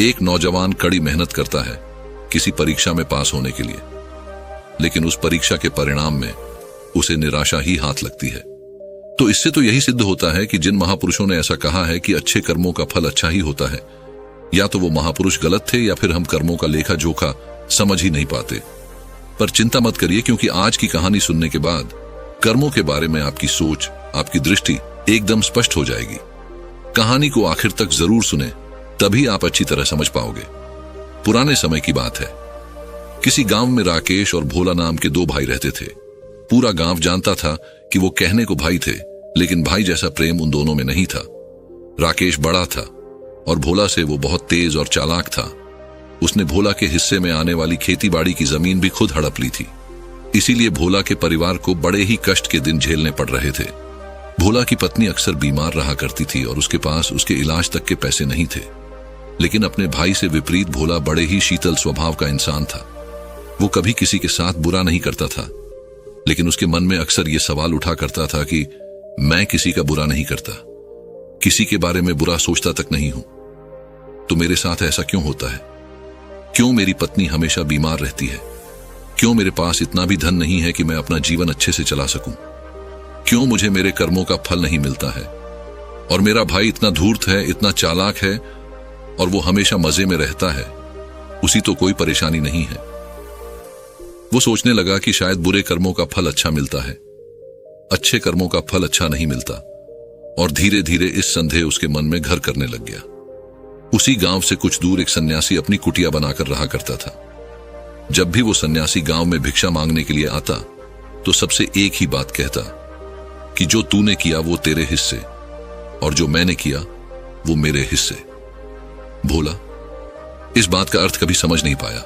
एक नौजवान कड़ी मेहनत करता है किसी परीक्षा में पास होने के लिए, लेकिन उस परीक्षा के परिणाम में उसे निराशा ही हाथ लगती है। तो इससे तो यही सिद्ध होता है कि जिन महापुरुषों ने ऐसा कहा है कि अच्छे कर्मों का फल अच्छा ही होता है, या तो वो महापुरुष गलत थे या फिर हम कर्मों का लेखा जोखा समझ ही नहीं पाते। पर चिंता मत करिए, क्योंकि आज की कहानी सुनने के बाद कर्मों के बारे में आपकी सोच, आपकी दृष्टि एकदम स्पष्ट हो जाएगी। कहानी को आखिर तक जरूर सुने, तभी आप अच्छी तरह समझ पाओगे। पुराने समय की बात है। किसी गांव में राकेश और भोला नाम के 2 भाई रहते थे। पूरा गांव जानता था कि वो कहने को भाई थे, लेकिन भाई जैसा प्रेम उन दोनों में नहीं था। राकेश बड़ा था और भोला से वो बहुत तेज और चालाक था। उसने भोला के हिस्से में आने वाली खेती बाड़ी की जमीन भी खुद हड़प ली थी। इसीलिए भोला के परिवार को बड़े ही कष्ट के दिन झेलने पड़ रहे थे। भोला की पत्नी अक्सर बीमार रहा करती थी और उसके पास उसके इलाज तक के पैसे नहीं थे। लेकिन अपने भाई से विपरीत भोला बड़े ही शीतल स्वभाव का इंसान था। वो कभी किसी के साथ बुरा नहीं करता था, लेकिन उसके मन में अक्सर ये सवाल उठा करता था कि मैं किसी का बुरा नहीं करता, किसी के बारे में बुरा सोचता तक नहीं हूं, तो मेरे साथ ऐसा क्यों होता है? क्यों मेरी पत्नी हमेशा बीमार रहती है? क्यों मेरे पास इतना भी धन नहीं है कि मैं अपना जीवन अच्छे से चला सकूं? क्यों मुझे मेरे कर्मों का फल नहीं मिलता है? और मेरा भाई इतना धूर्त है, इतना चालाक है और वो हमेशा मजे में रहता है, उसी तो कोई परेशानी नहीं है। वो सोचने लगा कि शायद बुरे कर्मों का फल अच्छा मिलता है, अच्छे कर्मों का फल अच्छा नहीं मिलता, और धीरे धीरे इस संदेह उसके मन में घर करने लग गया। उसी गांव से कुछ दूर एक सन्यासी अपनी कुटिया बनाकर रहा करता था। जब भी वो सन्यासी गांव में भिक्षा मांगने के लिए आता तो सबसे एक ही बात कहता कि जो तूने किया वो तेरे हिस्से, और जो मैंने किया वो मेरे हिस्से। भोला इस बात का अर्थ कभी समझ नहीं पाया।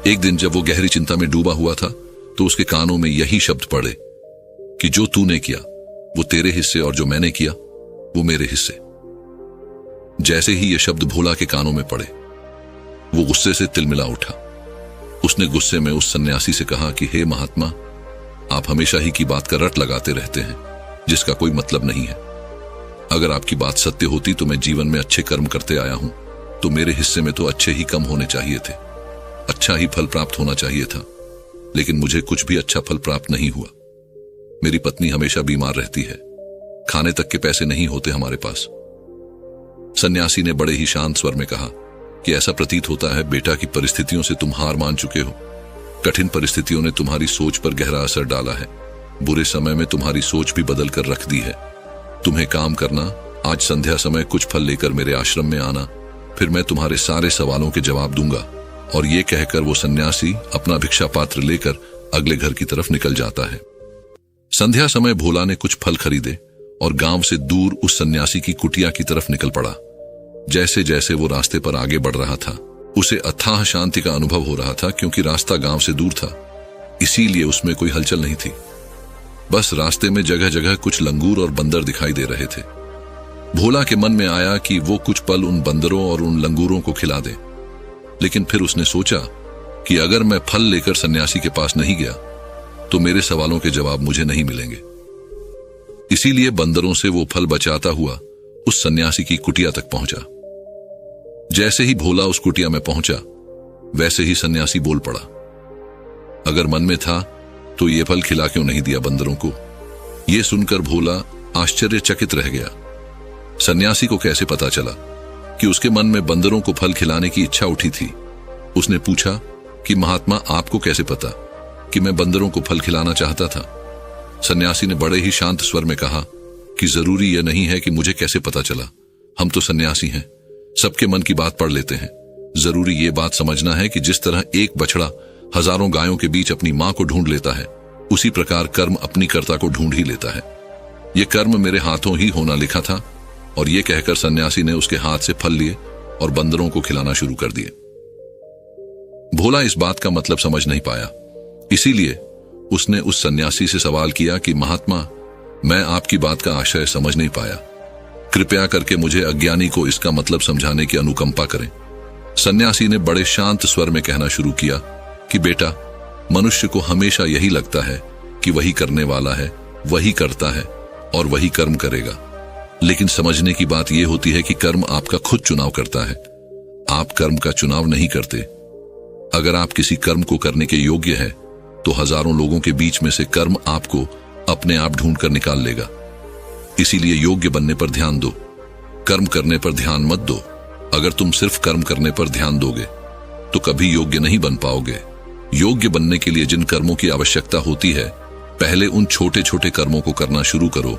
एक दिन जब वो गहरी चिंता में डूबा हुआ था तो उसके कानों में यही शब्द पड़े कि जो तूने किया वो तेरे हिस्से और जो मैंने किया वो मेरे हिस्से। जैसे ही ये शब्द भोला के कानों में पड़े, वो गुस्से से तिलमिला उठा। उसने गुस्से में उस सन्यासी से कहा कि हे महात्मा, आप हमेशा ही की बात का रट लगाते रहते हैं जिसका कोई मतलब नहीं है। अगर आपकी बात सत्य होती तो मैं जीवन में अच्छे कर्म करते आया हूं, तो मेरे हिस्से में तो अच्छे ही कम होने चाहिए थे, अच्छा ही फल प्राप्त होना चाहिए था, लेकिन मुझे कुछ भी अच्छा फल प्राप्त नहीं हुआ। मेरी पत्नी हमेशा बीमार रहती है, खाने तक के पैसे नहीं होते हमारे पास। सन्यासी ने बड़े ही शांत स्वर में कहा कि ऐसा प्रतीत होता है बेटा की परिस्थितियों से तुम हार मान चुके हो। कठिन परिस्थितियों ने तुम्हारी सोच पर गहरा असर डाला है। बुरे समय में तुम्हारी सोच भी बदल कर रख दी है। तुम्हें काम करना, आज संध्या समय कुछ फल लेकर मेरे आश्रम में आना, फिर मैं तुम्हारे सारे सवालों के जवाब दूंगा। और ये कहकर वो सन्यासी अपना भिक्षा पात्र लेकर अगले घर की तरफ निकल जाता है। संध्या समय भोला ने कुछ फल खरीदे और गांव से दूर उस सन्यासी की कुटिया की तरफ निकल पड़ा। जैसे जैसे वो रास्ते पर आगे बढ़ रहा था, उसे अथाह शांति का अनुभव हो रहा था, क्योंकि रास्ता गांव से दूर था, इसीलिए उसमें कोई हलचल नहीं थी। बस रास्ते में जगह जगह कुछ लंगूर और बंदर दिखाई दे रहे थे। भोला के मन में आया कि वो कुछ पल उन बंदरों और उन लंगूरों को खिला दे, लेकिन फिर उसने सोचा कि अगर मैं फल लेकर सन्यासी के पास नहीं गया तो मेरे सवालों के जवाब मुझे नहीं मिलेंगे। इसीलिए बंदरों से वो फल बचाता हुआ उस सन्यासी की कुटिया तक पहुंचा। जैसे ही भोला उस कुटिया में पहुंचा, वैसे ही सन्यासी बोल पड़ा। अगर मन में था तो ये फल खिला क्यों नहीं दिया बंदरों को? ये सुनकर भोला आश्चर्यचकित रह गया। सन्यासी को कैसे पता चला कि उसके मन में बंदरों को फल खिलाने की इच्छा उठी थी? उसने पूछा कि महात्मा, आपको कैसे पता कि मैं बंदरों को फल खिलाना चाहता था? सन्यासी ने बड़े ही शांत स्वर में कहा कि जरूरी यह नहीं है कि मुझे कैसे पता चला। हम तो सन्यासी हैं, सबके मन की बात पढ़ लेते हैं। जरूरी ये बात समझना है कि जिस तरह एक बछड़ा हजारों गायों के बीच अपनी मां को ढूंढ लेता है, उसी प्रकार कर्म अपनी कर्ता को ढूंढ ही लेता है। यह कर्म मेरे हाथों ही होना लिखा था। और यह कहकर सन्यासी ने उसके हाथ से फल लिए और बंदरों को खिलाना शुरू कर दिए। भोला इस बात का मतलब समझ नहीं पाया, इसीलिए उसने उस सन्यासी से सवाल किया कि महात्मा, मैं आपकी बात का आशय समझ नहीं पाया, कृपया करके मुझे अज्ञानी को इसका मतलब समझाने की अनुकंपा करें। सन्यासी ने बड़े शांत स्वर में कहना शुरू किया कि बेटा, मनुष्य को हमेशा यही लगता है कि वही करने वाला है, वही करता है और वही कर्म करेगा। लेकिन समझने की बात यह होती है कि कर्म आपका खुद चुनाव करता है। आप कर्म का चुनाव नहीं करते। अगर आप किसी कर्म को करने के योग्य हैं, तो हजारों लोगों के बीच में से कर्म आपको अपने आप ढूंढ कर निकाल लेगा। इसीलिए योग्य बनने पर ध्यान दो, कर्म करने पर ध्यान मत दो। अगर तुम सिर्फ कर्म करने पर ध्यान दोगे तो कभी योग्य नहीं बन पाओगे। योग्य बनने के लिए जिन कर्मों की आवश्यकता होती है, पहले उन छोटे छोटे कर्मों को करना शुरू करो,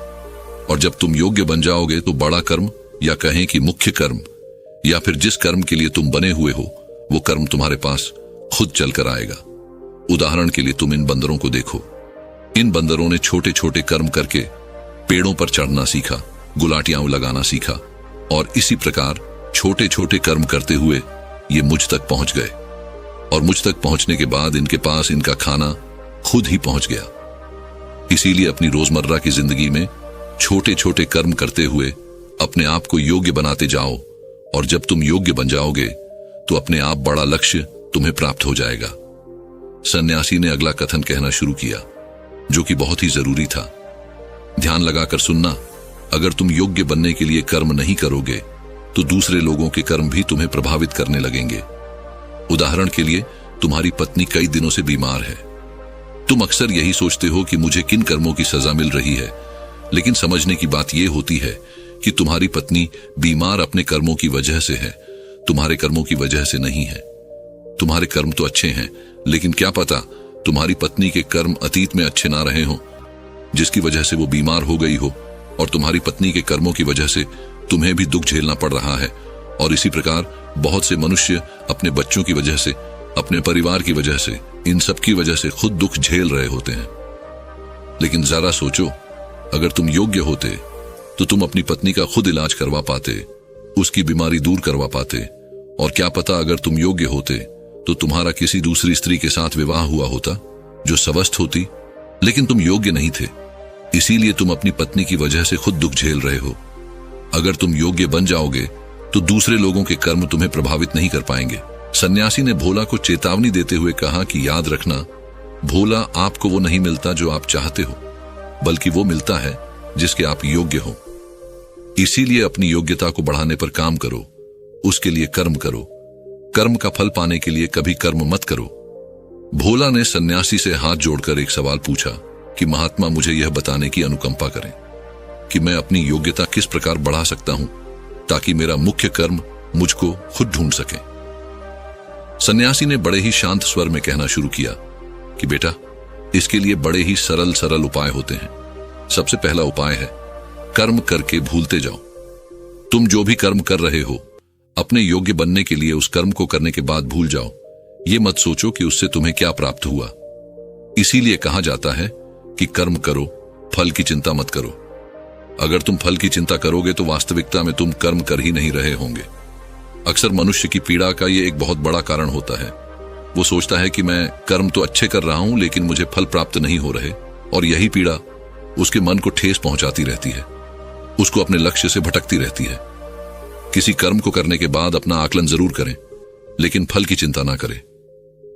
और जब तुम योग्य बन जाओगे तो बड़ा कर्म, या कहें कि मुख्य कर्म, या फिर जिस कर्म के लिए तुम बने हुए हो, वो कर्म तुम्हारे पास खुद चलकर आएगा। उदाहरण के लिए तुम इन बंदरों को देखो। इन बंदरों ने छोटे छोटे कर्म करके पेड़ों पर चढ़ना सीखा, गुलाटियां लगाना सीखा, और इसी प्रकार छोटे छोटे कर्म करते हुए ये मुझ तक पहुंच गए, और मुझ तक पहुंचने के बाद इनके पास इनका खाना खुद ही पहुंच गया। इसीलिए अपनी रोजमर्रा की जिंदगी में छोटे छोटे कर्म करते हुए अपने आप को योग्य बनाते जाओ, और जब तुम योग्य बन जाओगे तो अपने आप बड़ा लक्ष्य तुम्हें प्राप्त हो जाएगा। सन्यासी ने अगला कथन कहना शुरू किया, जो कि बहुत ही जरूरी था। ध्यान लगाकर सुनना। अगर तुम योग्य बनने के लिए कर्म नहीं करोगे तो दूसरे लोगों के कर्म भी तुम्हें प्रभावित करने लगेंगे। उदाहरण के लिए, तुम्हारी पत्नी कई दिनों से बीमार है। तुम अक्सर यही सोचते हो कि मुझे किन कर्मों की सजा मिल रही है, लेकिन समझने की बात यह होती है कि तुम्हारी पत्नी बीमार अपने कर्मों की वजह से है, तुम्हारे कर्मों की वजह से नहीं है। तुम्हारे कर्म तो अच्छे हैं, लेकिन क्या पता तुम्हारी पत्नी के कर्म अतीत में अच्छे ना रहे हों, जिसकी वजह से वो बीमार हो गई हो, और तुम्हारी पत्नी के कर्मों की वजह से तुम्हें भी दुख झेलना पड़ रहा है। और इसी प्रकार बहुत से मनुष्य अपने बच्चों की वजह से, अपने परिवार की वजह से, इन सब की वजह से खुद दुख झेल रहे होते हैं। लेकिन जरा सोचो, अगर तुम योग्य होते तो तुम अपनी पत्नी का खुद इलाज करवा पाते, उसकी बीमारी दूर करवा पाते, और क्या पता अगर तुम योग्य होते तो तुम्हारा किसी दूसरी स्त्री के साथ विवाह हुआ होता जो स्वस्थ होती। लेकिन तुम योग्य नहीं थे, इसीलिए तुम अपनी पत्नी की वजह से खुद दुख झेल रहे हो। अगर तुम योग्य बन जाओगे तो दूसरे लोगों के कर्म तुम्हें प्रभावित नहीं कर पाएंगे। सन्यासी ने भोला को चेतावनी देते हुए कहा कि याद रखना, भोला आपको वो नहीं मिलता जो आप चाहते हो, बल्कि वो मिलता है जिसके आप योग्य हो। इसीलिए अपनी योग्यता को बढ़ाने पर काम करो, उसके लिए कर्म करो। कर्म का फल पाने के लिए कभी कर्म मत करो। भोला ने सन्यासी से हाथ जोड़कर एक सवाल पूछा कि महात्मा, मुझे यह बताने की अनुकंपा करें कि मैं अपनी योग्यता किस प्रकार बढ़ा सकता हूं ताकि मेरा मुख्य कर्म मुझको खुद ढूंढ सके। सन्यासी ने बड़े ही शांत स्वर में कहना शुरू किया कि बेटा, इसके लिए बड़े ही सरल सरल उपाय होते हैं। सबसे पहला उपाय है, कर्म करके भूलते जाओ। तुम जो भी कर्म कर रहे हो, अपने योग्य बनने के लिए उस कर्म को करने के बाद भूल जाओ। ये मत सोचो कि उससे तुम्हें क्या प्राप्त हुआ। इसीलिए कहा जाता है कि कर्म करो, फल की चिंता मत करो। अगर तुम फल की चिंता करोगे तो वास्तविकता में तुम कर्म कर ही नहीं रहे होंगे। अक्सर मनुष्य की पीड़ा का ये एक बहुत बड़ा कारण होता है। वो सोचता है कि मैं कर्म तो अच्छे कर रहा हूं, लेकिन मुझे फल प्राप्त नहीं हो रहे, और यही पीड़ा उसके मन को ठेस पहुंचाती रहती है, उसको अपने लक्ष्य से भटकती रहती है। किसी कर्म को करने के बाद अपना आकलन जरूर करें, लेकिन फल की चिंता ना करें।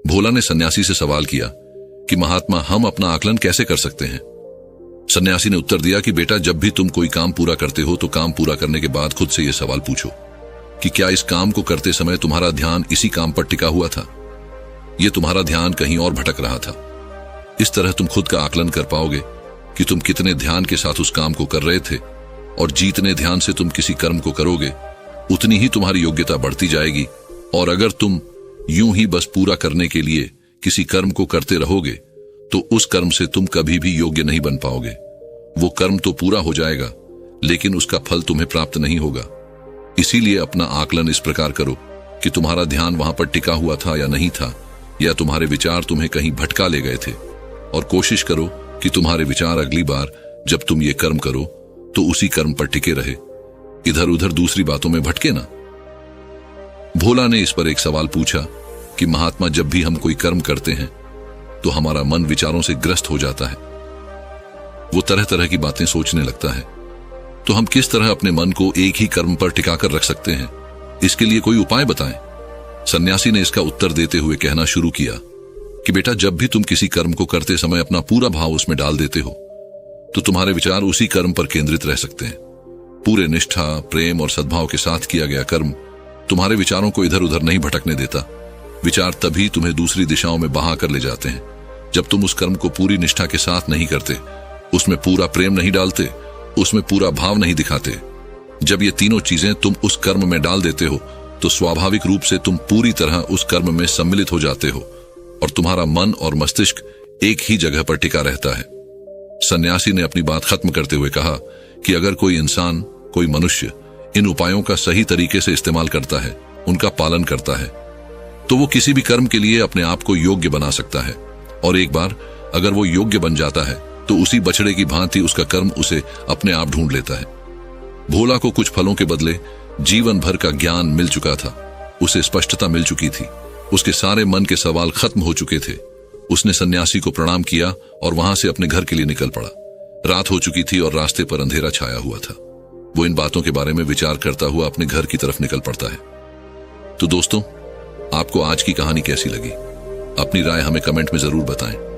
भोला ने सन्यासी से सवाल किया कि महात्मा, हम अपना आकलन कैसे कर सकते हैं? सन्यासी ने उत्तर दिया कि बेटा, जब भी तुम कोई काम पूरा करते हो तो काम पूरा करने के बाद खुद से यह सवाल पूछो कि क्या इस काम को करते समय तुम्हारा ध्यान इसी काम पर टिका हुआ था, यह तुम्हारा ध्यान कहीं और भटक रहा था। इस तरह तुम खुद का आकलन कर पाओगे कि तुम कितने ध्यान के साथ उस काम को कर रहे थे, और जितने ध्यान से तुम किसी कर्म को करोगे उतनी ही तुम्हारी योग्यता बढ़ती जाएगी। और अगर तुम यूं ही बस पूरा करने के लिए किसी कर्म को करते रहोगे तो उस कर्म से तुम कभी भी योग्य नहीं बन पाओगे। वो कर्म तो पूरा हो जाएगा, लेकिन उसका फल तुम्हें प्राप्त नहीं होगा। इसीलिए अपना आकलन इस प्रकार करो कि तुम्हारा ध्यान वहां पर टिका हुआ था या नहीं था, या तुम्हारे विचार तुम्हें कहीं भटका ले गए थे। और कोशिश करो कि तुम्हारे विचार अगली बार जब तुम ये कर्म करो तो उसी कर्म पर टिके रहे, इधर उधर दूसरी बातों में भटके ना। भोला ने इस पर एक सवाल पूछा कि महात्मा, जब भी हम कोई कर्म करते हैं तो हमारा मन विचारों से ग्रस्त हो जाता है, वो तरह तरह की बातें सोचने लगता है। तो हम किस तरह अपने मन को एक ही कर्म पर टिकाकर रख सकते हैं? इसके लिए कोई उपाय बताएं। सन्यासी ने इसका उत्तर देते हुए कहना शुरू किया कि बेटा, जब भी तुम किसी कर्म को करते समय अपना पूरा भाव उसमें डाल देते हो तो तुम्हारे विचार उसी कर्म पर केंद्रित रह सकते हैं। पूरे निष्ठा, प्रेम और सद्भाव के साथ किया गया कर्म तुम्हारे विचारों को इधर उधर नहीं भटकने देता। विचार तभी तुम्हें दूसरी दिशाओं में बहा कर ले जाते हैं जब तुम उस कर्म को पूरी निष्ठा के साथ नहीं करते, उसमें पूरा प्रेम नहीं डालते, उसमें पूरा भाव नहीं दिखाते। जब ये तीनों चीजें तुम उस कर्म में डाल देते हो तो स्वाभाविक रूप से तुम पूरी तरह उस कर्म में सम्मिलित हो जाते हो और तुम्हारा मन और मस्तिष्क एक ही जगह पर टिका रहता है। सन्यासी ने अपनी बात खत्म करते हुए कहा कि अगर कोई इंसान, कोई मनुष्य इन उपायों का सही तरीके से इस्तेमाल करता है, उनका पालन करता है, तो वो किसी भी कर्म के लिए अपने आप को योग्य बना सकता है। और एक बार अगर वो योग्य बन जाता है तो उसी बछड़े की भांति उसका कर्म उसे अपने आप ढूंढ लेता है। भोला को कुछ फलों के बदले जीवन भर का ज्ञान मिल चुका था। उसे स्पष्टता मिल चुकी थी। उसके सारे मन के सवाल खत्म हो चुके थे। उसने सन्यासी को प्रणाम किया और वहां से अपने घर के लिए निकल पड़ा। रात हो चुकी थी और रास्ते पर अंधेरा छाया हुआ था। वो इन बातों के बारे में विचार करता हुआ अपने घर की तरफ निकल पड़ता है। तो दोस्तों, आपको आज की कहानी कैसी लगी? अपनी राय हमें कमेंट में जरूर बताएं।